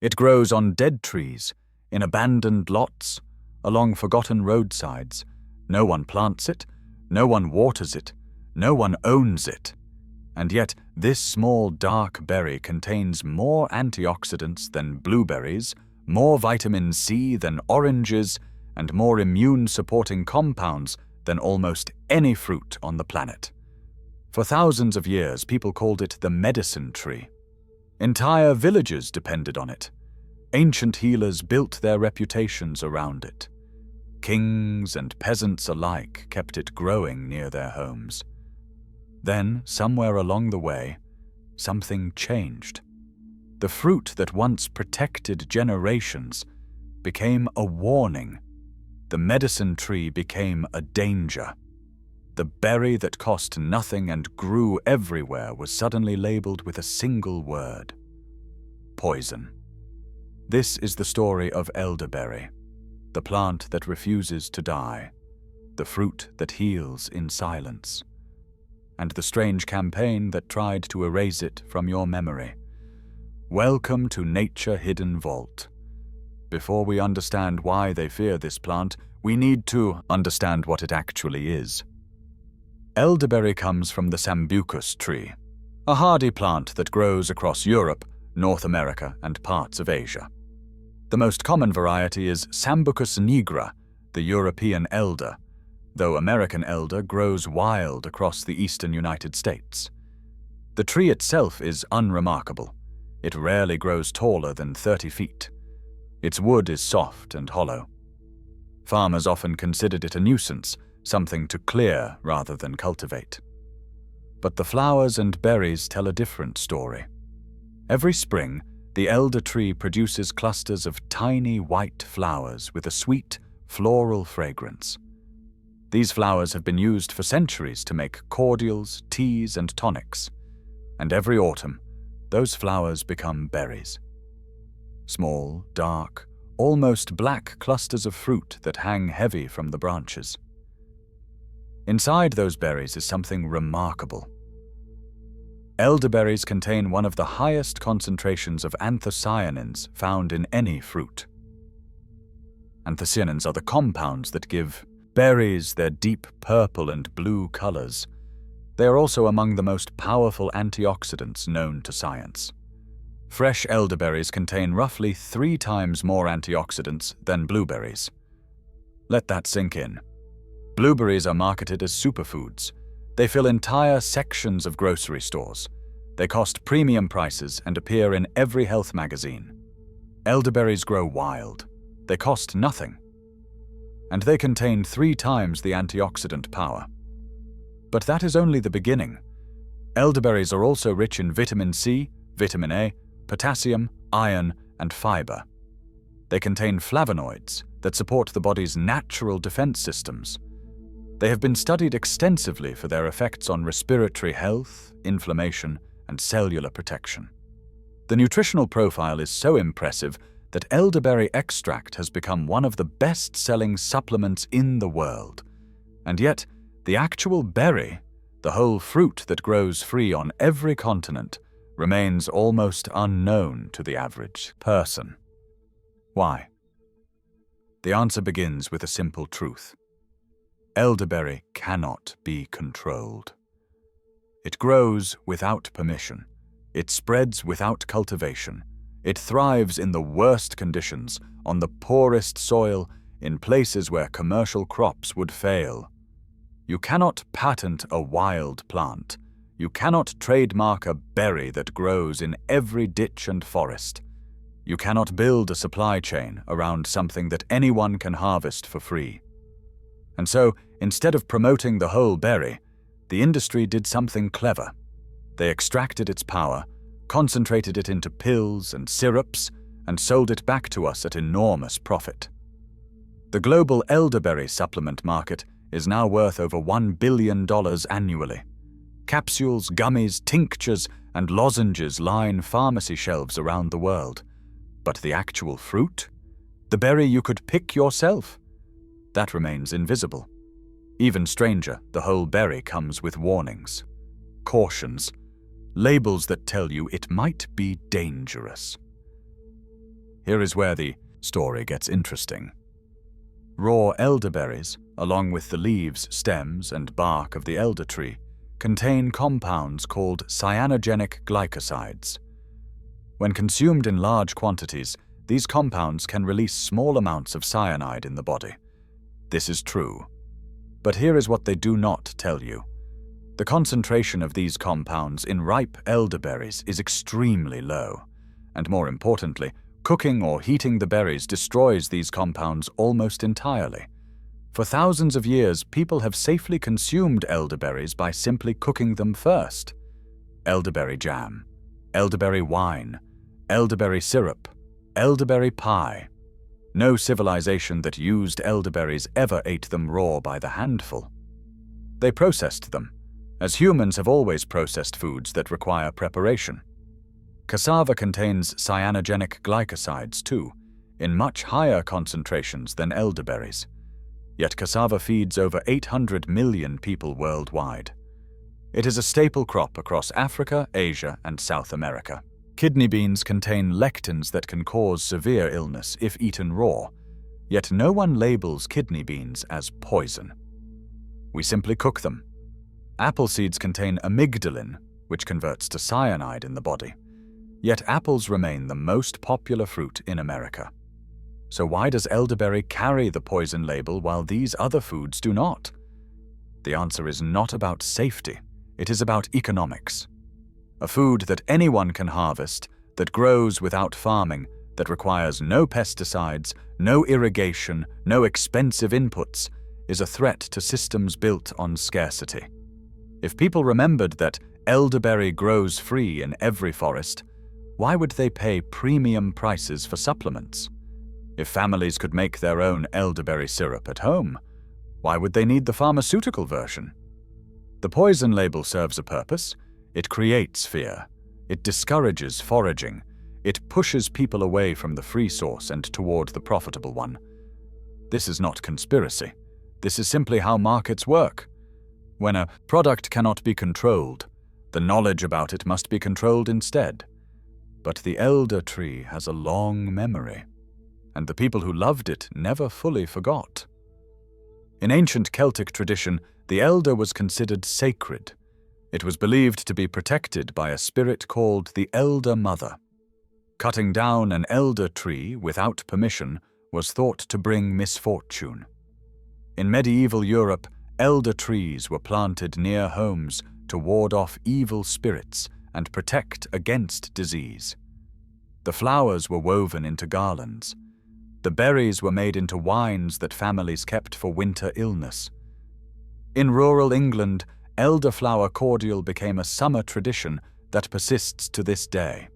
It grows on dead trees, in abandoned lots, along forgotten roadsides. No one plants it, no one waters it, no one owns it. And yet this small dark berry contains more antioxidants than blueberries, more vitamin C than oranges, and more immune-supporting compounds than almost any fruit on the planet. For thousands of years, people called it the medicine tree. Entire villages depended on it. Ancient healers built their reputations around it. Kings and peasants alike kept it growing near their homes. Then, somewhere along the way, something changed. The fruit that once protected generations became a warning. The medicine tree became a danger. The berry that cost nothing and grew everywhere was suddenly labeled with a single word: poison. This is the story of elderberry, the plant that refuses to die, the fruit that heals in silence, and the strange campaign that tried to erase it from your memory. Welcome to Nature Hidden Vault. Before we understand why they fear this plant, we need to understand what it actually is. Elderberry comes from the sambucus tree, a hardy plant that grows across Europe, North America, and parts of Asia. The most common variety is Sambucus nigra, the European elder, though American elder grows wild across the eastern United States. The tree itself is unremarkable. It rarely grows taller than 30 feet. Its wood is soft and hollow. Farmers often considered it a nuisance, something to clear rather than cultivate. But the flowers and berries tell a different story. Every spring, the elder tree produces clusters of tiny white flowers with a sweet, floral fragrance. These flowers have been used for centuries to make cordials, teas, and tonics. And every autumn, those flowers become berries. Small, dark, almost black clusters of fruit that hang heavy from the branches. Inside those berries is something remarkable. Elderberries contain one of the highest concentrations of anthocyanins found in any fruit. Anthocyanins are the compounds that give berries their deep purple and blue colors. They are also among the most powerful antioxidants known to science. Fresh elderberries contain roughly 3 times more antioxidants than blueberries. Let that sink in. Blueberries are marketed as superfoods. They fill entire sections of grocery stores. They cost premium prices and appear in every health magazine. Elderberries grow wild. They cost nothing. And they contain 3 times the antioxidant power. But that is only the beginning. Elderberries are also rich in vitamin C, vitamin A, potassium, iron, and fiber. They contain flavonoids that support the body's natural defense systems. They have been studied extensively for their effects on respiratory health, inflammation, and cellular protection. The nutritional profile is so impressive that elderberry extract has become one of the best-selling supplements in the world. And yet, the actual berry, the whole fruit that grows free on every continent, remains almost unknown to the average person. Why? The answer begins with a simple truth. Elderberry cannot be controlled. It grows without permission. It spreads without cultivation. It thrives in the worst conditions, on the poorest soil, in places where commercial crops would fail. You cannot patent a wild plant. You cannot trademark a berry that grows in every ditch and forest. You cannot build a supply chain around something that anyone can harvest for free. And so, instead of promoting the whole berry, the industry did something clever. They extracted its power, concentrated it into pills and syrups, and sold it back to us at enormous profit. The global elderberry supplement market is now worth over $1 billion annually. Capsules, gummies, tinctures, and lozenges line pharmacy shelves around the world. But the actual fruit? The berry you could pick yourself? That remains invisible. Even stranger, the whole berry comes with warnings, cautions, labels that tell you it might be dangerous. Here is where the story gets interesting. Raw elderberries, along with the leaves, stems, and bark of the elder tree, contain compounds called cyanogenic glycosides. When consumed in large quantities, these compounds can release small amounts of cyanide in the body. This is true. But here is what they do not tell you. The concentration of these compounds in ripe elderberries is extremely low, and more importantly, cooking or heating the berries destroys these compounds almost entirely. For thousands of years, people have safely consumed elderberries by simply cooking them first. Elderberry jam, elderberry wine, elderberry syrup, elderberry pie. No civilization that used elderberries ever ate them raw by the handful. They processed them, as humans have always processed foods that require preparation. Cassava contains cyanogenic glycosides too, in much higher concentrations than elderberries. Yet cassava feeds over 800 million people worldwide. It is a staple crop across Africa, Asia, and South America. Kidney beans contain lectins that can cause severe illness if eaten raw, yet no one labels kidney beans as poison. We simply cook them. Apple seeds contain amygdalin, which converts to cyanide in the body. Yet apples remain the most popular fruit in America. So why does elderberry carry the poison label while these other foods do not? The answer is not about safety, it is about economics. A food that anyone can harvest, that grows without farming, that requires no pesticides, no irrigation, no expensive inputs, is a threat to systems built on scarcity. If people remembered that elderberry grows free in every forest, why would they pay premium prices for supplements? If families could make their own elderberry syrup at home, why would they need the pharmaceutical version? The poison label serves a purpose. It creates fear. It discourages foraging. It pushes people away from the free source and toward the profitable one. This is not conspiracy. This is simply how markets work. When a product cannot be controlled, the knowledge about it must be controlled instead. But the elder tree has a long memory, and the people who loved it never fully forgot. In ancient Celtic tradition, the elder was considered sacred. It was believed to be protected by a spirit called the Elder Mother. Cutting down an elder tree without permission was thought to bring misfortune. In medieval Europe, elder trees were planted near homes to ward off evil spirits and protect against disease. The flowers were woven into garlands. The berries were made into wines that families kept for winter illness. In rural England, elderflower cordial became a summer tradition that persists to this day.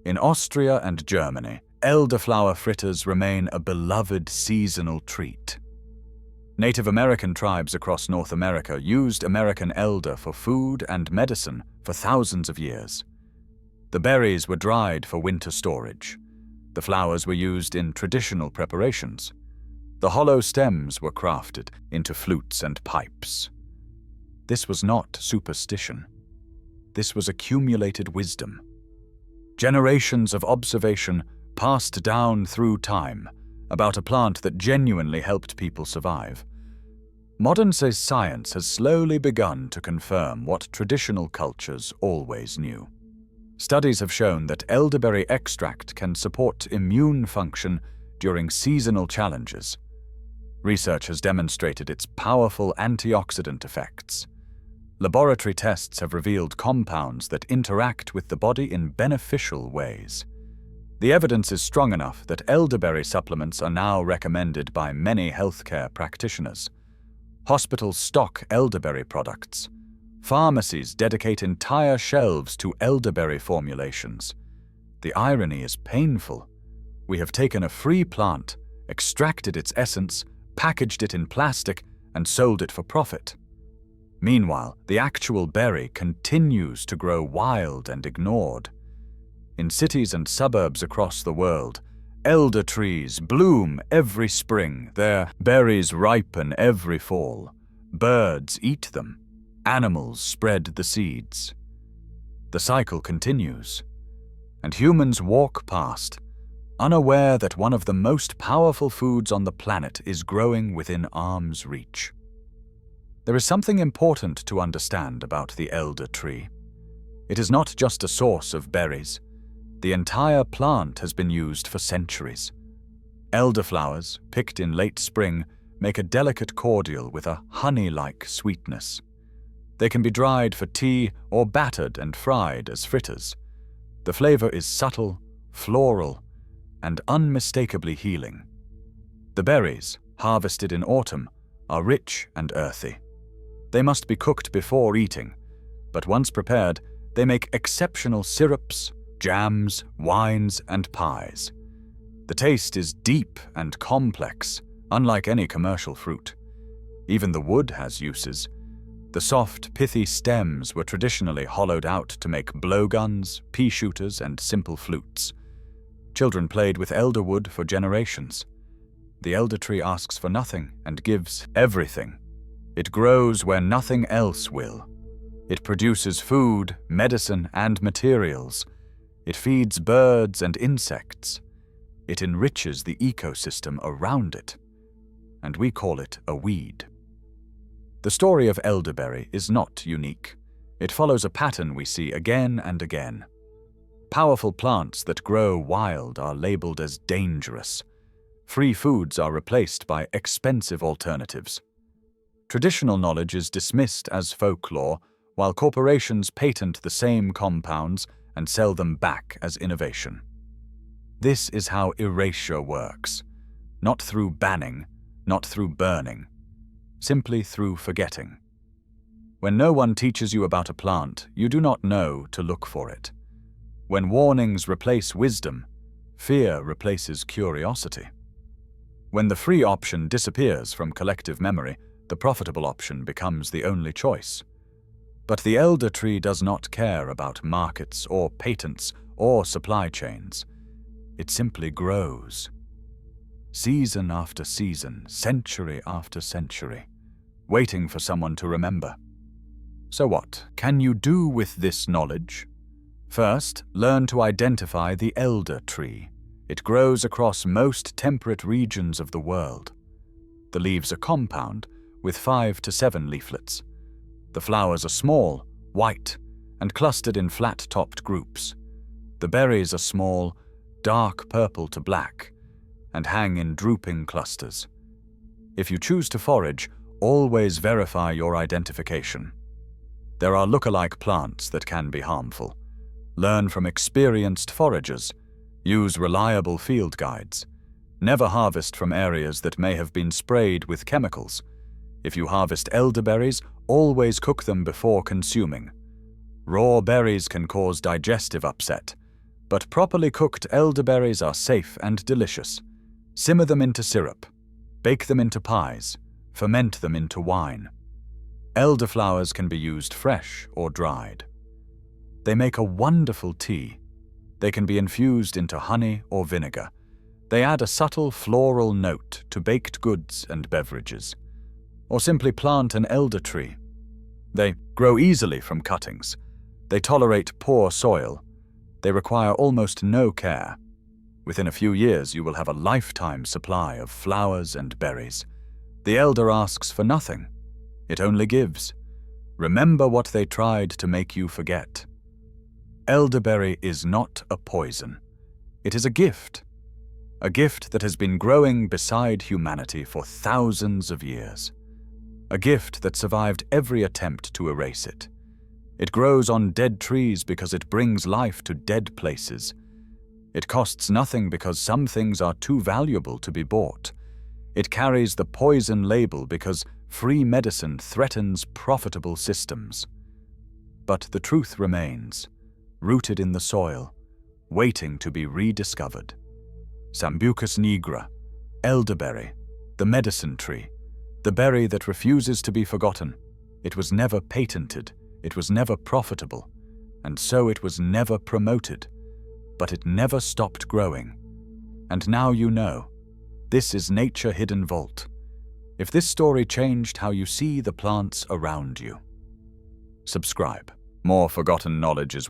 In Austria and Germany, elderflower fritters remain a beloved seasonal treat. Native American tribes across North America used American elder for food and medicine for thousands of years. The berries were dried for winter storage. The flowers were used in traditional preparations. The hollow stems were crafted into flutes and pipes. This was not superstition. This was accumulated wisdom. Generations of observation passed down through time about a plant that genuinely helped people survive. Modern science has slowly begun to confirm what traditional cultures always knew. Studies have shown that elderberry extract can support immune function during seasonal challenges. Research has demonstrated its powerful antioxidant effects. Laboratory tests have revealed compounds that interact with the body in beneficial ways. The evidence is strong enough that elderberry supplements are now recommended by many healthcare practitioners. Hospitals stock elderberry products. Pharmacies dedicate entire shelves to elderberry formulations. The irony is painful. We have taken a free plant, extracted its essence, packaged it in plastic, and sold it for profit. Meanwhile, the actual berry continues to grow wild and ignored. In cities and suburbs across the world, elder trees bloom every spring, their berries ripen every fall. Birds eat them. Animals spread the seeds. The cycle continues, and humans walk past, unaware that one of the most powerful foods on the planet is growing within arm's reach. There is something important to understand about the elder tree. It is not just a source of berries. The entire plant has been used for centuries. Elderflowers, picked in late spring, make a delicate cordial with a honey-like sweetness. They can be dried for tea or battered and fried as fritters. The flavor is subtle, floral, and unmistakably healing. The berries, harvested in autumn, are rich and earthy. They must be cooked before eating, but once prepared, they make exceptional syrups, jams, wines, and pies. The taste is deep and complex, unlike any commercial fruit. Even the wood has uses. The soft, pithy stems were traditionally hollowed out to make blowguns, pea shooters, and simple flutes. Children played with elderwood for generations. The elder tree asks for nothing and gives everything. It grows where nothing else will. It produces food, medicine, and materials. It feeds birds and insects. It enriches the ecosystem around it. And we call it a weed. The story of elderberry is not unique. It follows a pattern we see again and again. Powerful plants that grow wild are labeled as dangerous. Free foods are replaced by expensive alternatives. Traditional knowledge is dismissed as folklore, while corporations patent the same compounds and sell them back as innovation. This is how erasure works. Not through banning, not through burning. Simply through forgetting. When no one teaches you about a plant, you do not know to look for it. When warnings replace wisdom, fear replaces curiosity. When the free option disappears from collective memory, the profitable option becomes the only choice. But the elder tree does not care about markets or patents or supply chains. It simply grows. Season after season, century after century, waiting for someone to remember. So what can you do with this knowledge? First, learn to identify the elder tree. It grows across most temperate regions of the world. The leaves are compound, with 5 to 7 leaflets. The flowers are small, white, and clustered in flat-topped groups. The berries are small, dark purple to black, and hang in drooping clusters. If you choose to forage, always verify your identification. There are look-alike plants that can be harmful. Learn from experienced foragers. Use reliable field guides. Never harvest from areas that may have been sprayed with chemicals. If you harvest elderberries, always cook them before consuming. Raw berries can cause digestive upset, but properly cooked elderberries are safe and delicious. Simmer them into syrup. Bake them into pies. Ferment them into wine. Elderflowers can be used fresh or dried. They make a wonderful tea. They can be infused into honey or vinegar. They add a subtle floral note to baked goods and beverages. Or simply plant an elder tree. They grow easily from cuttings. They tolerate poor soil. They require almost no care. Within a few years, you will have a lifetime supply of flowers and berries. The elder asks for nothing. It only gives. Remember what they tried to make you forget. Elderberry is not a poison. It is a gift that has been growing beside humanity for thousands of years. A gift that survived every attempt to erase it. It grows on dead trees because it brings life to dead places. It costs nothing because some things are too valuable to be bought. It carries the poison label because free medicine threatens profitable systems. But the truth remains, rooted in the soil, waiting to be rediscovered. Sambucus nigra, elderberry, the medicine tree, the berry that refuses to be forgotten. It was never patented, it was never profitable, and so it was never promoted. But it never stopped growing. And now you know. This is Nature Hidden Vault. If this story changed how you see the plants around you. Subscribe. More forgotten knowledge is